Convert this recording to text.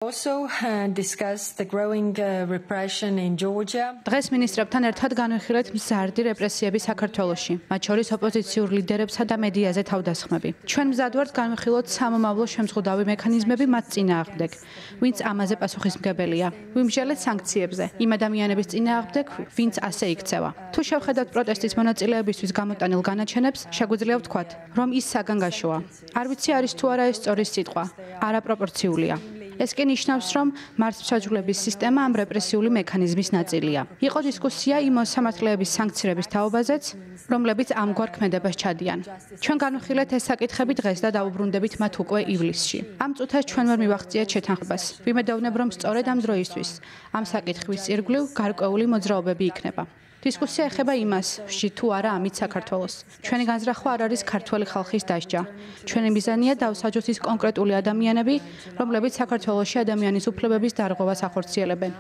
Also discussed the growing repression in Georgia. დღეს მინისტრებთან ერთად განვიხილეთ მზარდი რეპრესიები საქართველოში, მათ შორის ოპოზიციურ ლიდერებსა და მედიაზე თავდასხმები. ჩვენ მზად ვართ განვიხილოთ სამომავლო შემზღუდავი მექანიზმები მათ წინააღმდეგ, ვინც ამაზე პასუხისმგებელია. ვიმსჯელეთ სანქციებზე, იმ ადამიანების წინააღმდეგ, ვინც ასე იქცევა. თუ შევხედავთ პროტესტის მონაწილეებისთვის გამოტანილ განაჩენებს, შეგვიძლია ვთქვათ, რომ ის საგანგაშოა. არ ვიცი არის თუ არა ეს სწორი სიტყვა, არაპროპორციულია. ეს კი ნიშნავს, რომ მართლმსაჯულების სისტემა ამ რეპრესიული მექანიზმის ნაწილია. იყო დისკუსია იმ მოსამართლეების სანქციების თაობაზეც, რომლებიც ამგვარ ქმედებას ჩადიან. ჩვენ განვიხილეთ ეს საკითხები დღეს და დაუბრუნდებით მათ უკვე ივლისში. ამ წუთას ჩვენ ვერ მივახციეთ შეთანხმებას. ვიმედოვნებ, რომ სწორედ ამ დროისთვის ამ საკითხის ირგვლივ გარკვეული მოძრაობები იქნება. დისკუსია ეხება იმას, თუ არა ამით საქართველოს. ჩვენი განზრახვა არ არის ქართველი ხალხის დასჯა. ჩვენი მიზანია დავსაჯოთ ის კონკრეტული ადამიანები, რომლებიც საქართველოში ადამიანის უფლებების დარღვევას ახორციელებენ.